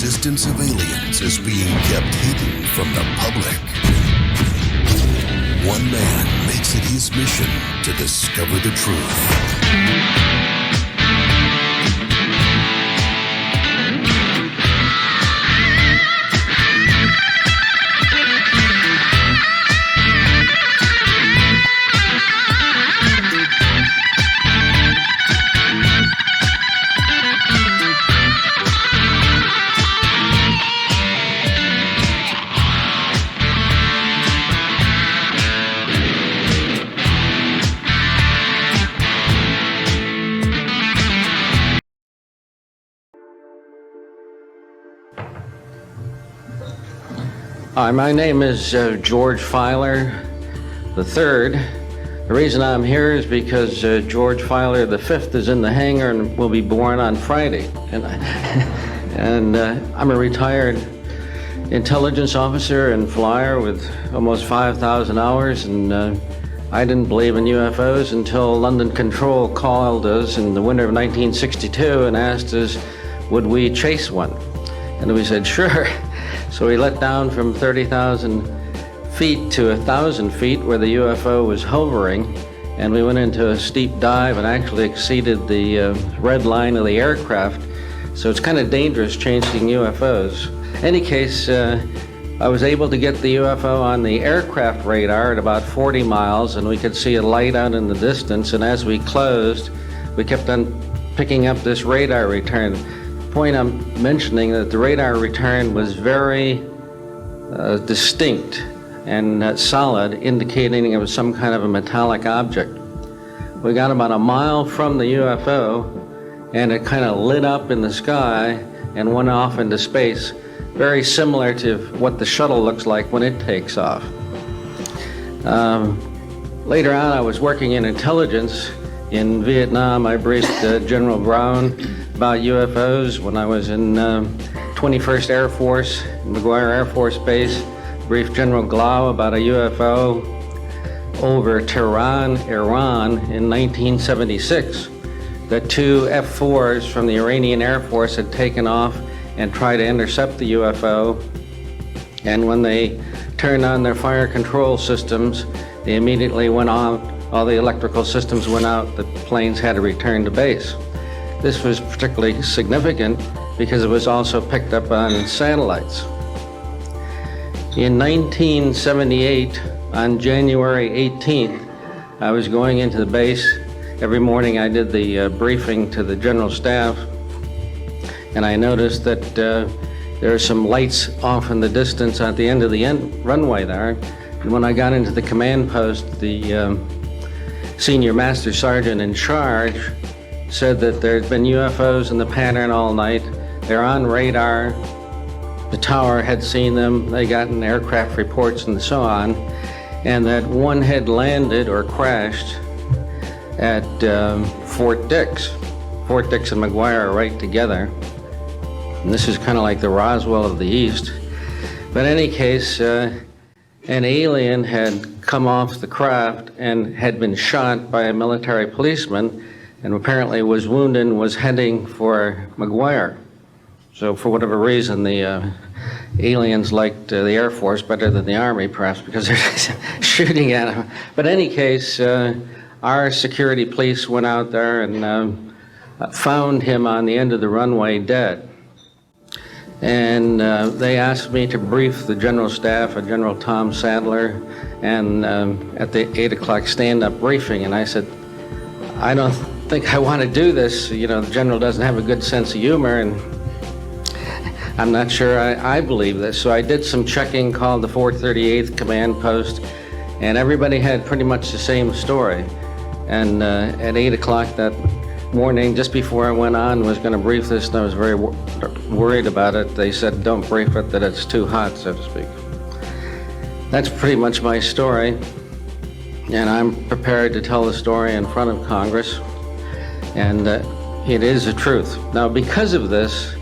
existence of aliens is being kept hidden from the public. One man makes it his mission to discover the truth. Hi, my name is George Filer III. The reason I'm here is because George Filer V is in the hangar and will be born on Friday. And I'm a retired intelligence officer and flyer with almost 5,000 hours, and I didn't believe in UFOs until London Control called us in the winter of 1962 and asked us, would we chase one? And we said, sure. So we let down from 30,000 feet to 1,000 feet where the UFO was hovering, and we went into a steep dive and actually exceeded the red line of the aircraft. So it's kind of dangerous chasing UFOs. In any case, I was able to get the UFO on the aircraft radar at about 40 miles, and we could see a light out in the distance, and as we closed, we kept on picking up this radar return. Point I'm mentioning that the radar return was very distinct and solid, indicating it was some kind of a metallic object. We got about a mile from the UFO and it kind of lit up in the sky and went off into space, very similar to what the shuttle looks like when it takes off. Later on, I was working in intelligence in Vietnam. I briefed General Brown about UFOs when I was in 21st Air Force, McGuire Air Force Base. Briefed General Glau about a UFO over Tehran, Iran in 1976. That two F-4s from the Iranian Air Force had taken off and tried to intercept the UFO. And when they turned on their fire control systems, they immediately went on. All the electrical systems went out. The planes had to return to base. This was particularly significant because it was also picked up on satellites. In 1978, on January 18th, I was going into the base. Every morning I did the briefing to the general staff, and I noticed that there are some lights off in the distance at the end of the runway there. And when I got into the command post, the senior master sergeant in charge said that there'd been UFOs in the pattern all night. They're on radar. The tower had seen them. They gotten aircraft reports and so on. And that one had landed or crashed at Fort Dix. Fort Dix and McGuire are right together. And this is kind of like the Roswell of the East. But in any case, an alien had come off the craft and had been shot by a military policeman, and apparently was wounded and was heading for McGuire. So for whatever reason, the aliens liked the Air Force better than the Army, perhaps because they're shooting at them. But in any case, our security police went out there and found him on the end of the runway dead. And they asked me to brief the general staff, General Tom Sadler, and at the 8 o'clock stand-up briefing, and I said, I don't think I want to do this. You know, the general doesn't have a good sense of humor, and I'm not sure I believe this. So I did some checking, called the 438th Command Post, and everybody had pretty much the same story. And at 8 o'clock that morning, just before I went on, was going to brief this, and I was very worried about it. They said, don't brief it, that it's too hot, so to speak. That's pretty much my story, and I'm prepared to tell the story in front of Congress, and it is the truth. Now, because of this,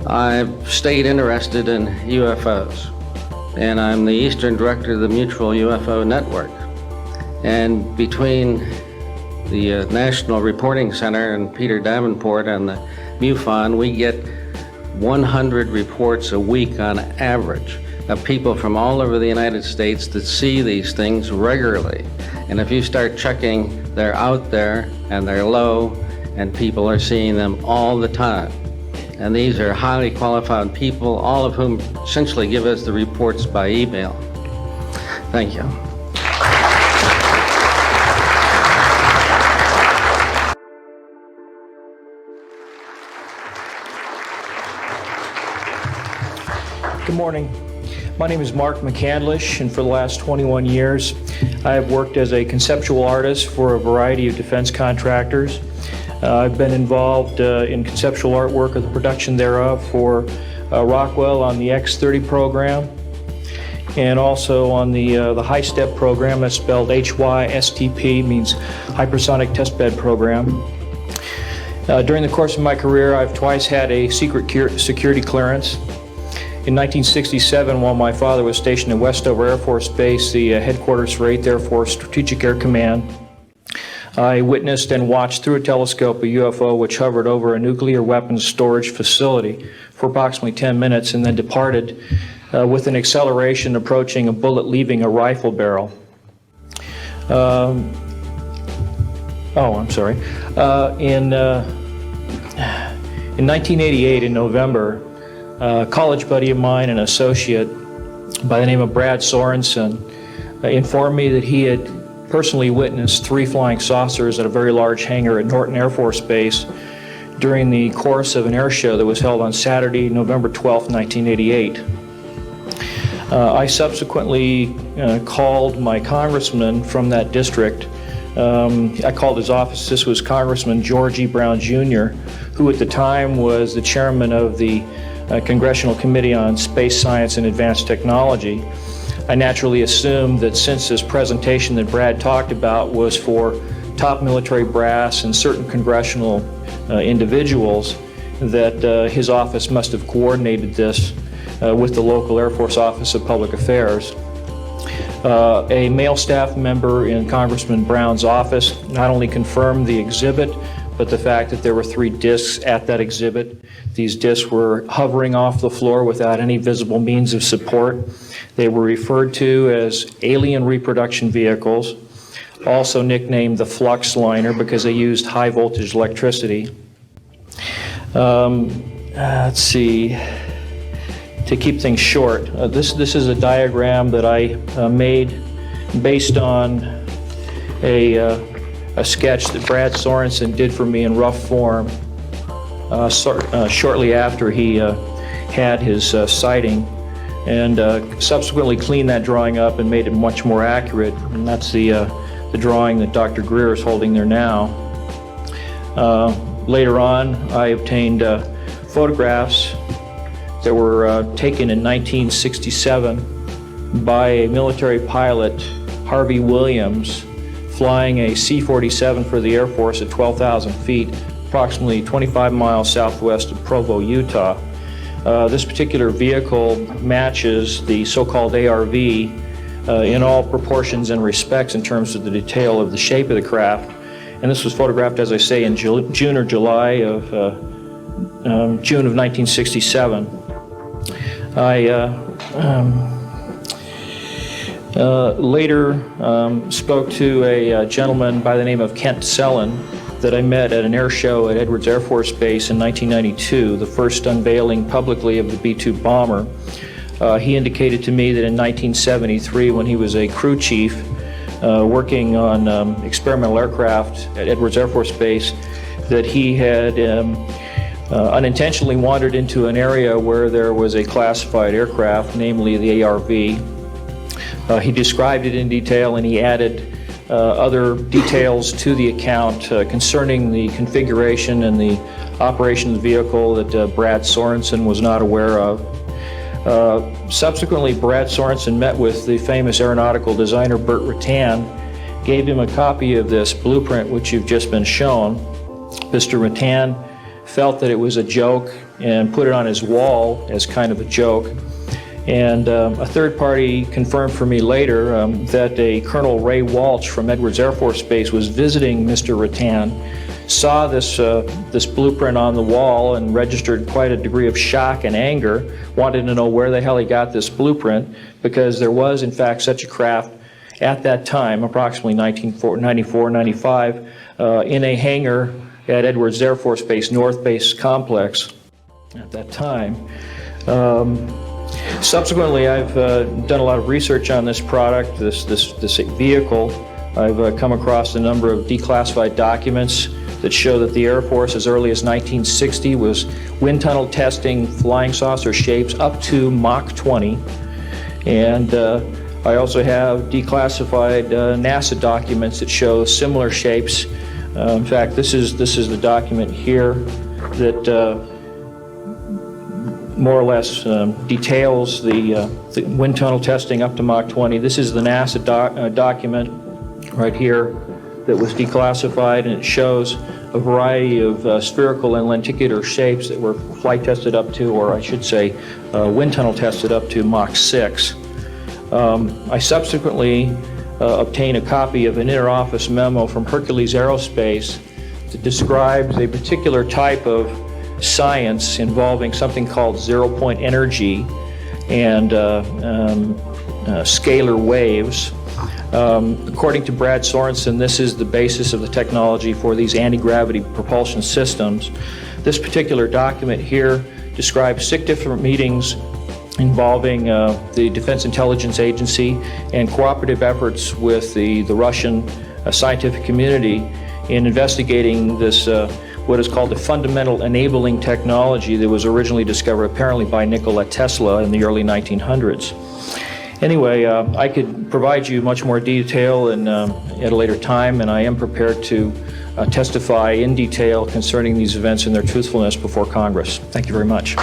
I've stayed interested in UFOs, and I'm the Eastern Director of the Mutual UFO Network. And between the National Reporting Center and Peter Davenport and the MUFON, we get 100 reports a week on average of people from all over the United States that see these things regularly. And if you start checking, they're out there and they're low, and people are seeing them all the time. And these are highly qualified people, all of whom essentially give us the reports by email. Thank you. Good morning. My name is Mark McCandlish, and for the last 21 years, I have worked as a conceptual artist for a variety of defense contractors. I've been involved in conceptual artwork of the production thereof for Rockwell on the X-30 program, and also on the HITEP program. That's spelled HYSTP, means Hypersonic Testbed Program. During the course of my career, I've twice had a secret security clearance. In 1967, while my father was stationed at Westover Air Force Base, the headquarters for 8th Air Force Strategic Air Command, I witnessed and watched through a telescope a UFO which hovered over a nuclear weapons storage facility for approximately 10 minutes and then departed with an acceleration approaching a bullet leaving a rifle barrel. In 1988, in November, a college buddy of mine, an associate by the name of Brad Sorensen, informed me that he had personally witnessed 3 flying saucers at a very large hangar at Norton Air Force Base during the course of an air show that was held on Saturday, November 12, 1988. I subsequently called my congressman from that district. I called his office. This was Congressman George E. Brown Jr., who at the time was the chairman of the Congressional Committee on Space Science and Advanced Technology. I naturally assumed that since this presentation that Brad talked about was for top military brass and certain congressional individuals, that his office must have coordinated this with the local Air Force Office of Public Affairs. A male staff member in Congressman Brown's office not only confirmed the exhibit, but the fact that there were 3 discs at that exhibit. These discs were hovering off the floor without any visible means of support. They were referred to as alien reproduction vehicles, also nicknamed the flux liner because they used high voltage electricity. Let's see, to keep things short, this is a diagram that I made based on a sketch that Brad Sorensen did for me in rough form shortly after he had his sighting, and subsequently cleaned that drawing up and made it much more accurate. And that's the drawing that Dr. Greer is holding there now. Later on, I obtained photographs that were taken in 1967 by a military pilot, Harvey Williams, flying a C-47 for the Air Force at 12,000 feet, approximately 25 miles southwest of Provo, Utah. This particular vehicle matches the so-called ARV in all proportions and respects in terms of the detail of the shape of the craft. And this was photographed, as I say, in June or July of June of 1967. I later spoke to a gentleman by the name of Kent Sellen that I met at an air show at Edwards Air Force Base in 1992, the first unveiling publicly of the B-2 bomber. He indicated to me that in 1973, when he was a crew chief working on experimental aircraft at Edwards Air Force Base, that he had unintentionally wandered into an area where there was a classified aircraft, namely the ARV. He described it in detail, and he added other details to the account concerning the configuration and the operation of the vehicle that Brad Sorensen was not aware of. Subsequently, Brad Sorensen met with the famous aeronautical designer Burt Rutan, gave him a copy of this blueprint which you've just been shown. Mr. Rutan felt that it was a joke and put it on his wall as kind of a joke. And a third party confirmed for me later that a Colonel Ray Walsh from Edwards Air Force Base was visiting Mr. Rutan saw this blueprint on the wall and registered quite a degree of shock and anger, wanted to know where the hell he got this blueprint, because there was in fact such a craft at that time, approximately 1994, 95, in a hangar at Edwards Air Force Base, North Base Complex at that time. Subsequently, I've done a lot of research on this product, this vehicle. I've come across a number of declassified documents that show that the Air Force, as early as 1960, was wind tunnel testing flying saucer shapes up to Mach 20. And I also have declassified NASA documents that show similar shapes. In fact, this is the document here that more or less details the wind tunnel testing up to Mach 20. This is the NASA document right here that was declassified, and it shows a variety of spherical and lenticular shapes that were flight tested up to, or I should say, wind tunnel tested up to Mach 6. I subsequently obtained a copy of an interoffice memo from Hercules Aerospace that describes a particular type of science involving something called zero-point energy and scalar waves. According to Brad Sorensen, this is the basis of the technology for these anti-gravity propulsion systems. This particular document here describes 6 different meetings involving the Defense Intelligence Agency and cooperative efforts with the Russian scientific community in investigating this what is called the fundamental enabling technology that was originally discovered apparently by Nikola Tesla in the early 1900s. Anyway, I could provide you much more detail at a later time, and I am prepared to testify in detail concerning these events and their truthfulness before Congress. Thank you very much.